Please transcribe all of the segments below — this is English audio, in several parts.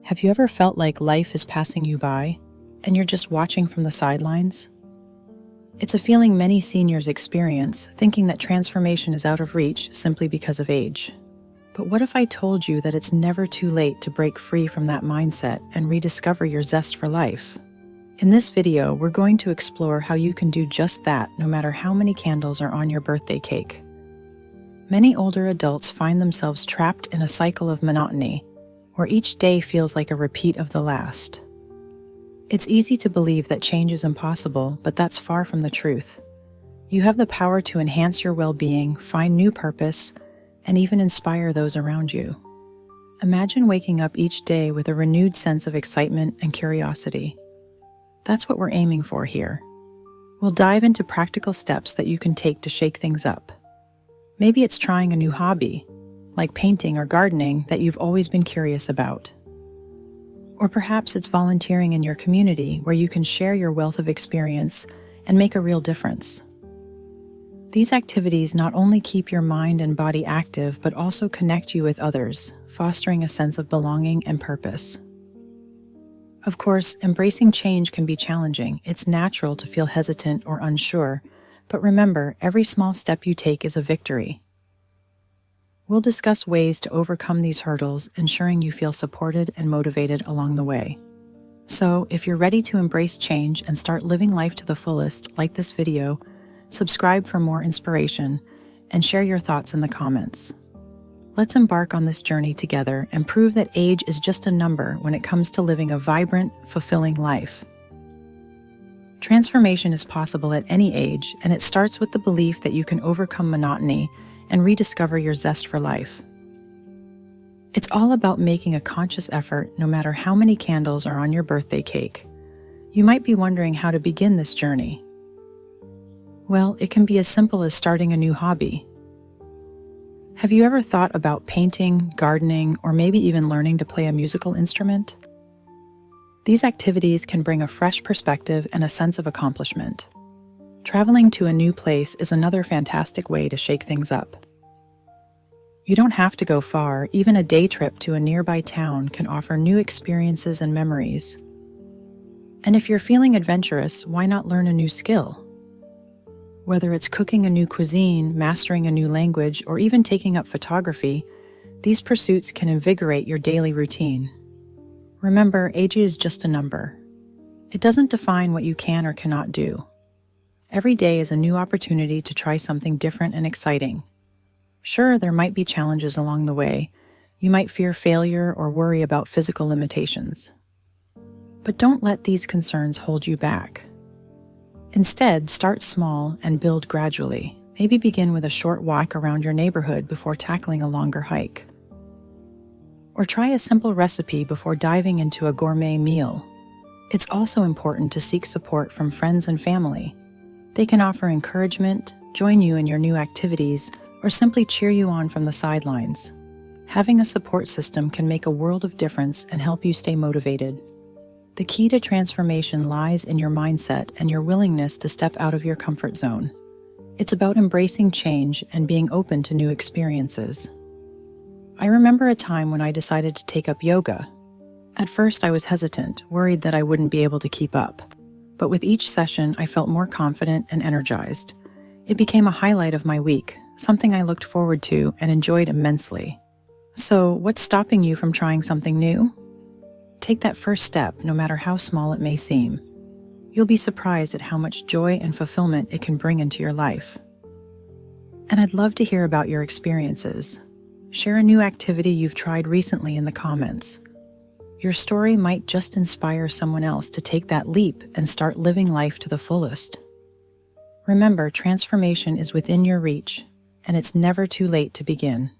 Have you ever felt like life is passing you by, and you're just watching from the sidelines? It's a feeling many seniors experience, thinking that transformation is out of reach simply because of age. But what if I told you that it's never too late to break free from that mindset and rediscover your zest for life? In this video, we're going to explore how you can do just that no matter how many candles are on your birthday cake. Many older adults find themselves trapped in a cycle of monotony, where each day feels like a repeat of the last. It's easy to believe that change is impossible, but that's far from the truth. You have the power to enhance your well-being, find new purpose, and even inspire those around you. Imagine waking up each day with a renewed sense of excitement and curiosity. That's what we're aiming for here. We'll dive into practical steps that you can take to shake things up. Maybe it's trying a new hobby, like painting or gardening, that you've always been curious about. Or perhaps it's volunteering in your community where you can share your wealth of experience and make a real difference. These activities not only keep your mind and body active, but also connect you with others, fostering a sense of belonging and purpose. Of course, embracing change can be challenging. It's natural to feel hesitant or unsure, but remember, every small step you take is a victory. We'll discuss ways to overcome these hurdles, ensuring you feel supported and motivated along the way. So, if you're ready to embrace change and start living life to the fullest, like this video, subscribe for more inspiration, and share your thoughts in the comments. Let's embark on this journey together and prove that age is just a number when it comes to living a vibrant, fulfilling life. Transformation is possible at any age, and it starts with the belief that you can overcome monotony and rediscover your zest for life. It's all about making a conscious effort no matter how many candles are on your birthday cake. You might be wondering how to begin this journey. Well, it can be as simple as starting a new hobby. Have you ever thought about painting, gardening, or maybe even learning to play a musical instrument? These activities can bring a fresh perspective and a sense of accomplishment. Traveling to a new place is another fantastic way to shake things up. You don't have to go far. Even a day trip to a nearby town can offer new experiences and memories. And if you're feeling adventurous, why not learn a new skill? Whether it's cooking a new cuisine, mastering a new language, or even taking up photography, these pursuits can invigorate your daily routine. Remember, age is just a number. It doesn't define what you can or cannot do. Every day is a new opportunity to try something different and exciting. Sure, there might be challenges along the way. You might fear failure or worry about physical limitations. But don't let these concerns hold you back. Instead, start small and build gradually. Maybe begin with a short walk around your neighborhood before tackling a longer hike. Or try a simple recipe before diving into a gourmet meal. It's also important to seek support from friends and family. They can offer encouragement, join you in your new activities, or simply cheer you on from the sidelines. Having a support system can make a world of difference and help you stay motivated. The key to transformation lies in your mindset and your willingness to step out of your comfort zone. It's about embracing change and being open to new experiences. I remember a time when I decided to take up yoga. At first, I was hesitant, worried that I wouldn't be able to keep up. But with each session, I felt more confident and energized. It became a highlight of my week, something I looked forward to and enjoyed immensely. So, what's stopping you from trying something new? Take that first step, no matter how small it may seem. You'll be surprised at how much joy and fulfillment it can bring into your life. And I'd love to hear about your experiences. Share a new activity you've tried recently in the comments. Your story might just inspire someone else to take that leap and start living life to the fullest. Remember, transformation is within your reach, and it's never too late to begin.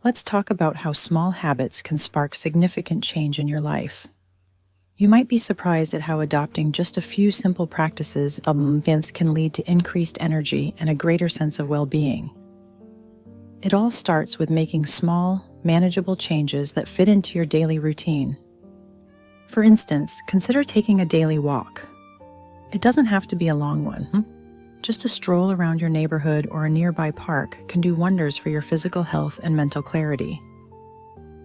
Let's talk about how small habits can spark significant change in your life. You might be surprised at how adopting just a few simple practices can lead to increased energy and a greater sense of well-being. It all starts with making small, manageable changes that fit into your daily routine. For instance, consider taking a daily walk. It doesn't have to be a long one. Just a stroll around your neighborhood or a nearby park can do wonders for your physical health and mental clarity.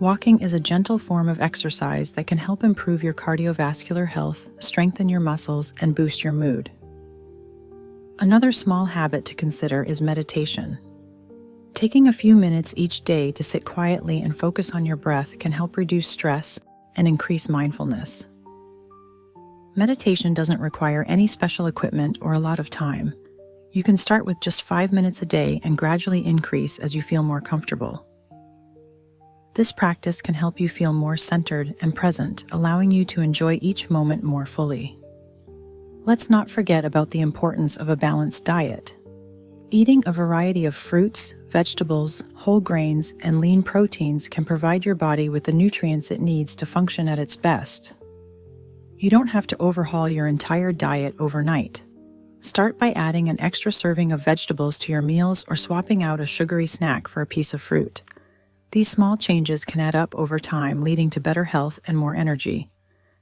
Walking is a gentle form of exercise that can help improve your cardiovascular health, strengthen your muscles, and boost your mood. Another small habit to consider is meditation. Taking a few minutes each day to sit quietly and focus on your breath can help reduce stress and increase mindfulness. Meditation doesn't require any special equipment or a lot of time. You can start with just 5 minutes a day and gradually increase as you feel more comfortable. This practice can help you feel more centered and present, allowing you to enjoy each moment more fully. Let's not forget about the importance of a balanced diet. Eating a variety of fruits, vegetables, whole grains, and lean proteins can provide your body with the nutrients it needs to function at its best. You don't have to overhaul your entire diet overnight. Start by adding an extra serving of vegetables to your meals or swapping out a sugary snack for a piece of fruit. These small changes can add up over time, leading to better health and more energy.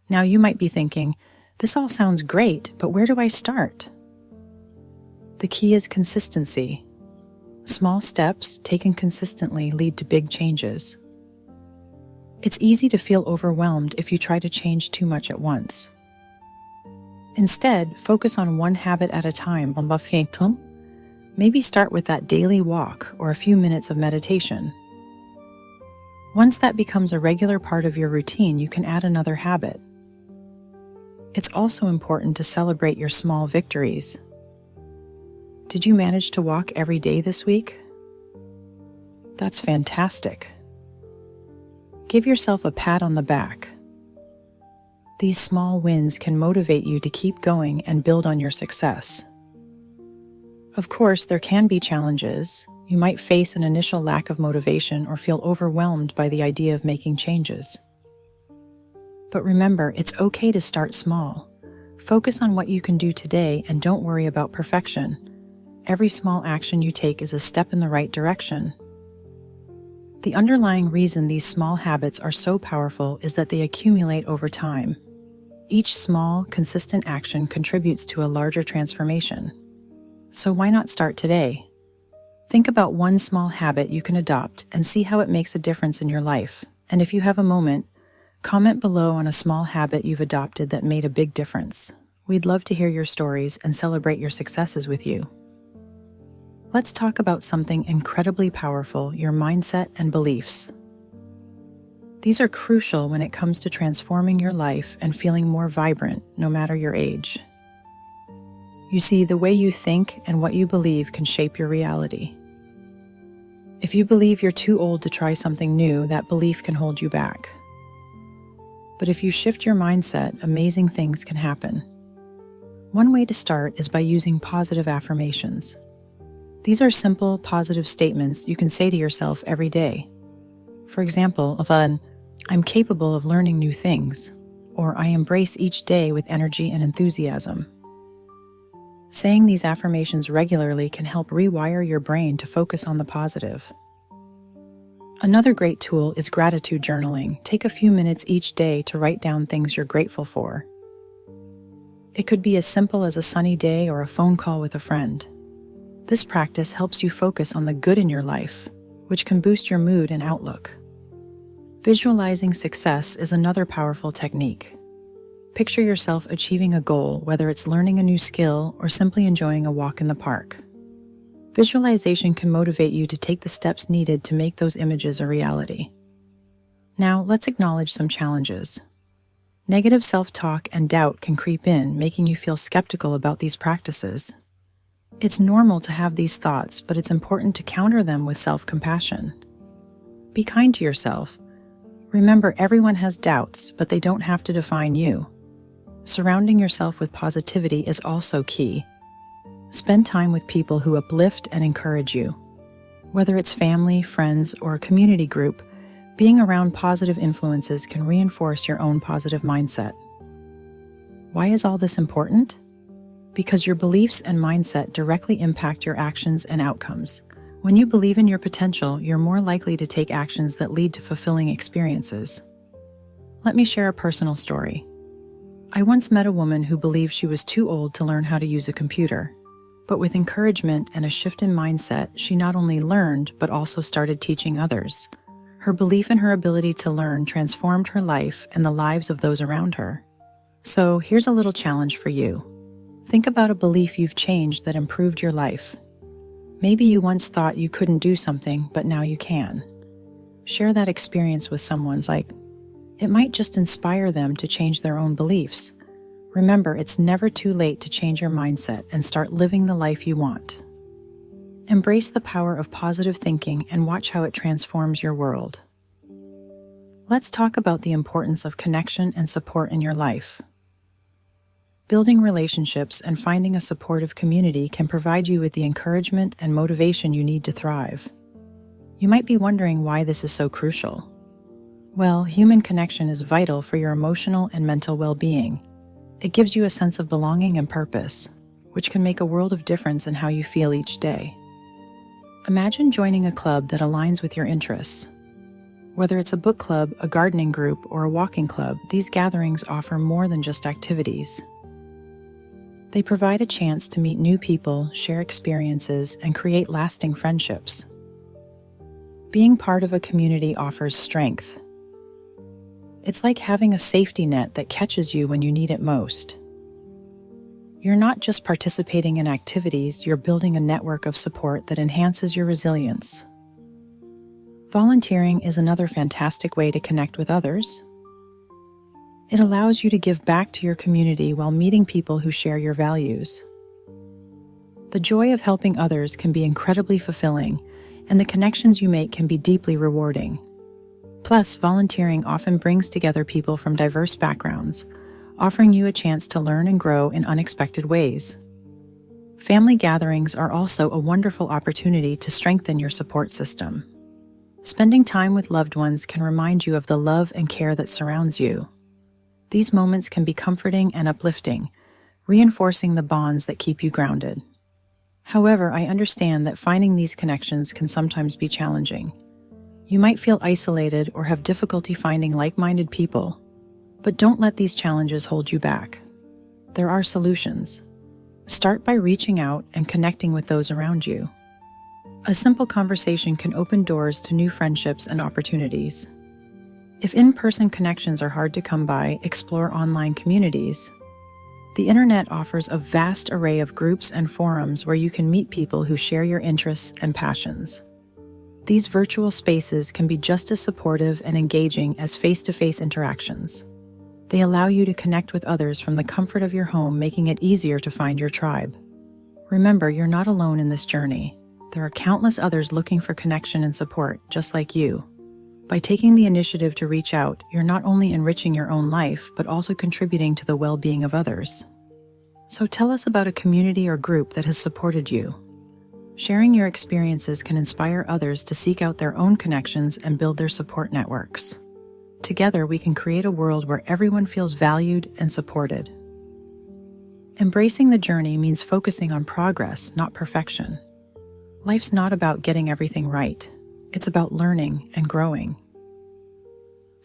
Now you might be thinking, this all sounds great, but where do I start? The key is consistency. Small steps taken consistently lead to big changes. It's easy to feel overwhelmed if you try to change too much at once. Instead, focus on one habit at a time. Maybe start with that daily walk or a few minutes of meditation. Once that becomes a regular part of your routine, you can add another habit. It's also important to celebrate your small victories. Did you manage to walk every day this week? That's fantastic. Give yourself a pat on the back. These small wins can motivate you to keep going and build on your success. Of course, there can be challenges. You might face an initial lack of motivation or feel overwhelmed by the idea of making changes. But remember, it's okay to start small. Focus on what you can do today and don't worry about perfection. Every small action you take is a step in the right direction. The underlying reason these small habits are so powerful is that they accumulate over time. Each small, consistent action contributes to a larger transformation. So why not start today? Think about one small habit you can adopt and see how it makes a difference in your life. And if you have a moment, comment below on a small habit you've adopted that made a big difference. We'd love to hear your stories and celebrate your successes with you. Let's talk about something incredibly powerful, your mindset and beliefs. These are crucial when it comes to transforming your life and feeling more vibrant, no matter your age. You see, the way you think and what you believe can shape your reality. If you believe you're too old to try something new, that belief can hold you back. But if you shift your mindset, amazing things can happen. One way to start is by using positive affirmations. These are simple, positive statements you can say to yourself every day. For example, I'm capable of learning new things, or I embrace each day with energy and enthusiasm. Saying these affirmations regularly can help rewire your brain to focus on the positive. Another great tool is gratitude journaling. Take a few minutes each day to write down things you're grateful for. It could be as simple as a sunny day or a phone call with a friend. This practice helps you focus on the good in your life, which can boost your mood and outlook. Visualizing success is another powerful technique. Picture yourself achieving a goal, whether it's learning a new skill or simply enjoying a walk in the park. Visualization can motivate you to take the steps needed to make those images a reality. Now, let's acknowledge some challenges. Negative self-talk and doubt can creep in, making you feel skeptical about these practices. It's normal to have these thoughts, but it's important to counter them with self-compassion. Be kind to yourself. Remember, everyone has doubts, but they don't have to define you. Surrounding yourself with positivity is also key. Spend time with people who uplift and encourage you. Whether it's family, friends, or a community group, being around positive influences can reinforce your own positive mindset. Why is all this important? Because your beliefs and mindset directly impact your actions and outcomes. When you believe in your potential, you're more likely to take actions that lead to fulfilling experiences. Let me share a personal story. I once met a woman who believed she was too old to learn how to use a computer. But with encouragement and a shift in mindset, she not only learned, but also started teaching others. Her belief in her ability to learn transformed her life and the lives of those around her. So here's a little challenge for you. Think about a belief you've changed that improved your life. Maybe you once thought you couldn't do something, but now you can. Share that experience with someone. It might just inspire them to change their own beliefs. Remember, it's never too late to change your mindset and start living the life you want. Embrace the power of positive thinking and watch how it transforms your world. Let's talk about the importance of connection and support in your life. Building relationships and finding a supportive community can provide you with the encouragement and motivation you need to thrive. You might be wondering why this is so crucial. Well, human connection is vital for your emotional and mental well-being. It gives you a sense of belonging and purpose, which can make a world of difference in how you feel each day. Imagine joining a club that aligns with your interests. Whether it's a book club, a gardening group, or a walking club, these gatherings offer more than just activities. They provide a chance to meet new people, share experiences, and create lasting friendships. Being part of a community offers strength. It's like having a safety net that catches you when you need it most. You're not just participating in activities, you're building a network of support that enhances your resilience. Volunteering is another fantastic way to connect with others. It allows you to give back to your community while meeting people who share your values. The joy of helping others can be incredibly fulfilling, and the connections you make can be deeply rewarding. Plus, volunteering often brings together people from diverse backgrounds, offering you a chance to learn and grow in unexpected ways. Family gatherings are also a wonderful opportunity to strengthen your support system. Spending time with loved ones can remind you of the love and care that surrounds you. These moments can be comforting and uplifting, reinforcing the bonds that keep you grounded. However, I understand that finding these connections can sometimes be challenging. You might feel isolated or have difficulty finding like-minded people. But don't let these challenges hold you back. There are solutions. Start by reaching out and connecting with those around you. A simple conversation can open doors to new friendships and opportunities. If in-person connections are hard to come by, explore online communities. The internet offers a vast array of groups and forums where you can meet people who share your interests and passions. These virtual spaces can be just as supportive and engaging as face-to-face interactions. They allow you to connect with others from the comfort of your home, making it easier to find your tribe. Remember, you're not alone in this journey. There are countless others looking for connection and support, just like you. By taking the initiative to reach out, you're not only enriching your own life, but also contributing to the well-being of others. So tell us about a community or group that has supported you. Sharing your experiences can inspire others to seek out their own connections and build their support networks. Together, we can create a world where everyone feels valued and supported. Embracing the journey means focusing on progress, not perfection. Life's not about getting everything right. It's about learning and growing.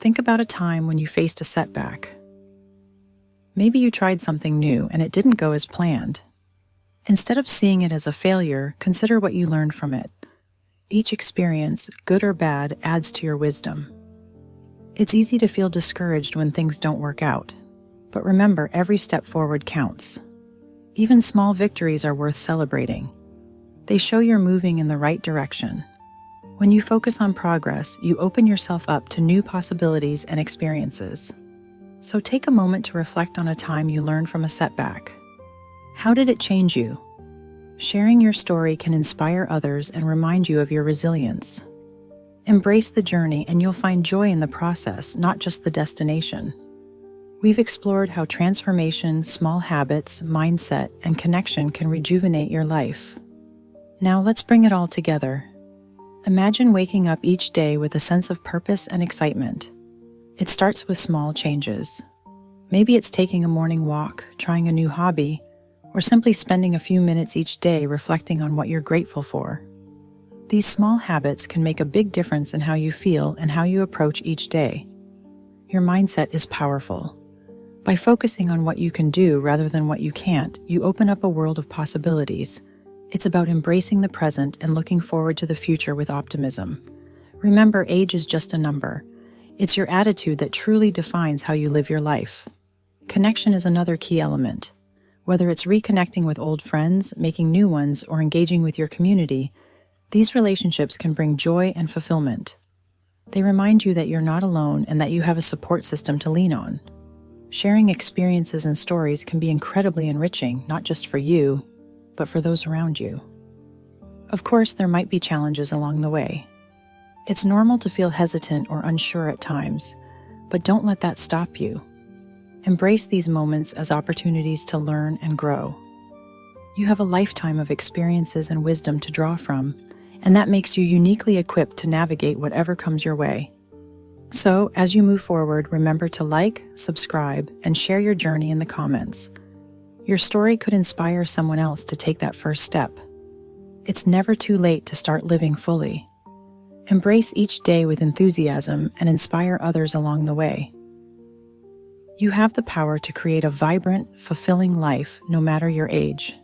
Think about a time when you faced a setback. Maybe you tried something new and it didn't go as planned. Instead of seeing it as a failure, consider what you learned from it. Each experience, good or bad, adds to your wisdom. It's easy to feel discouraged when things don't work out. But remember, every step forward counts. Even small victories are worth celebrating. They show you're moving in the right direction. When you focus on progress, you open yourself up to new possibilities and experiences. So take a moment to reflect on a time you learned from a setback. How did it change you? Sharing your story can inspire others and remind you of your resilience. Embrace the journey and you'll find joy in the process, not just the destination. We've explored how transformation, small habits, mindset, and connection can rejuvenate your life. Now let's bring it all together. Imagine waking up each day with a sense of purpose and excitement. It starts with small changes. Maybe it's taking a morning walk, trying a new hobby, or simply spending a few minutes each day reflecting on what you're grateful for. These small habits can make a big difference in how you feel and how you approach each day. Your mindset is powerful. By focusing on what you can do rather than what you can't, you open up a world of possibilities. It's about embracing the present and looking forward to the future with optimism. Remember, age is just a number. It's your attitude that truly defines how you live your life. Connection is another key element. Whether it's reconnecting with old friends, making new ones, or engaging with your community, these relationships can bring joy and fulfillment. They remind you that you're not alone and that you have a support system to lean on. Sharing experiences and stories can be incredibly enriching, not just for you, but for those around you. Of course, there might be challenges along the way. It's normal to feel hesitant or unsure at times, but don't let that stop you. Embrace these moments as opportunities to learn and grow. You have a lifetime of experiences and wisdom to draw from, and that makes you uniquely equipped to navigate whatever comes your way. So, as you move forward, remember to like, subscribe, and share your journey in the comments. Your story could inspire someone else to take that first step. It's never too late to start living fully. Embrace each day with enthusiasm and inspire others along the way. You have the power to create a vibrant, fulfilling life no matter your age.